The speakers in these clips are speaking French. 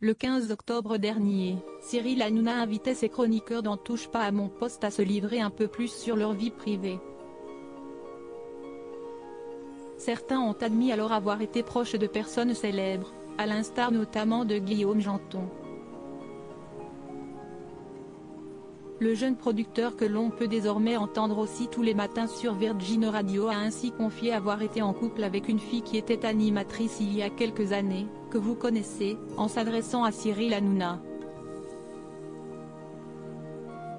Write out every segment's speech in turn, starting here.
Le 15 octobre dernier, Cyril Hanouna invitait ses chroniqueurs dans Touche pas à mon poste à se livrer un peu plus sur leur vie privée. Certains ont admis alors avoir été proches de personnes célèbres, à l'instar notamment de Guillaume Janton. Le jeune producteur que l'on peut désormais entendre aussi tous les matins sur Virgin Radio a ainsi confié avoir été en couple avec une fille qui était animatrice il y a quelques années, que vous connaissez, en s'adressant à Cyril Hanouna.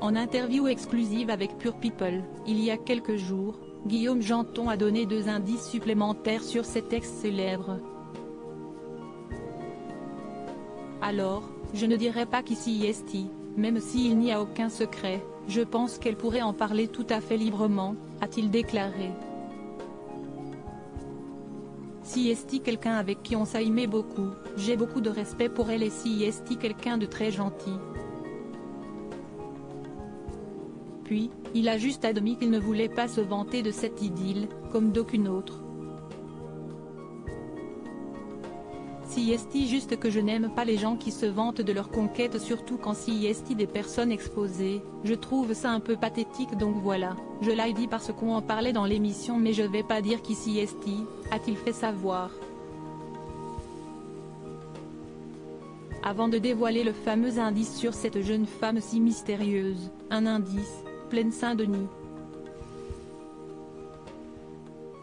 En interview exclusive avec Pure People, il y a quelques jours, Guillaume Janton a donné 2 indices supplémentaires sur cet ex célèbre. Alors, je ne dirais pas qu'ici est. Même s'il n'y a aucun secret, je pense qu'elle pourrait en parler tout à fait librement, a-t-il déclaré. Si est quelqu'un avec qui on s'aimait beaucoup, j'ai beaucoup de respect pour elle et si est quelqu'un de très gentil. Puis, il a juste admis qu'il ne voulait pas se vanter de cette idylle, comme d'aucune autre. Si est juste que je n'aime pas les gens qui se vantent de leur conquête, surtout quand si est des personnes exposées, je trouve ça un peu pathétique, donc voilà, je l'ai dit parce qu'on en parlait dans l'émission mais je vais pas dire qu'ici est, a-t-il fait savoir. Avant de dévoiler le fameux indice sur cette jeune femme si mystérieuse, un indice, Plaine Saint-Denis.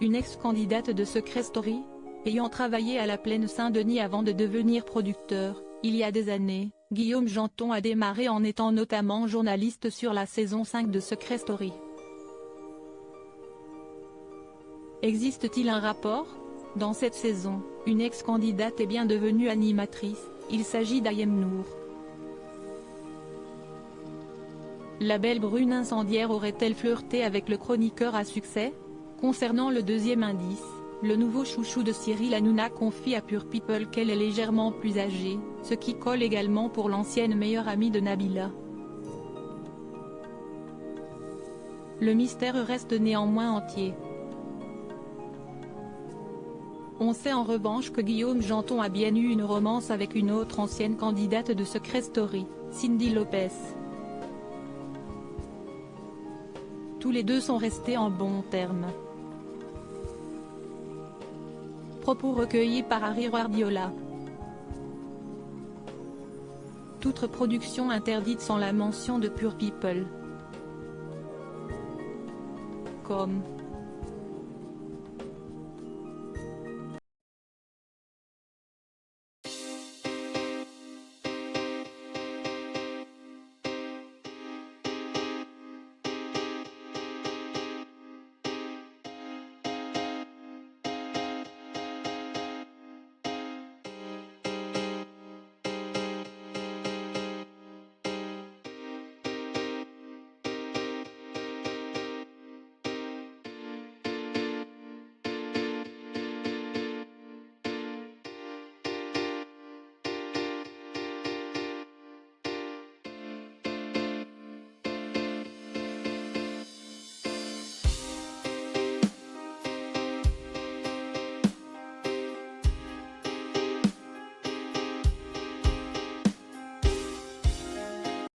Une ex-candidate de Secret Story ? Ayant travaillé à la Plaine Saint-Denis avant de devenir producteur, il y a des années, Guillaume Janton a démarré en étant notamment journaliste sur la saison 5 de Secret Story. Existe-t-il un rapport ? Dans cette saison, une ex-candidate est bien devenue animatrice, il s'agit d'Ayem Nour. La belle brune incendiaire aurait-elle flirté avec le chroniqueur à succès ? Concernant le deuxième indice, le nouveau chouchou de Cyril Hanouna confie à Pure People qu'elle est légèrement plus âgée, ce qui colle également pour l'ancienne meilleure amie de Nabila. Le mystère reste néanmoins entier. On sait en revanche que Guillaume Janton a bien eu une romance avec une autre ancienne candidate de Secret Story, Cindy Lopez. Tous les deux sont restés en bons termes. Propos recueillis par Harry Guardiola. Toute production interdite sans la mention de Pure People. Comme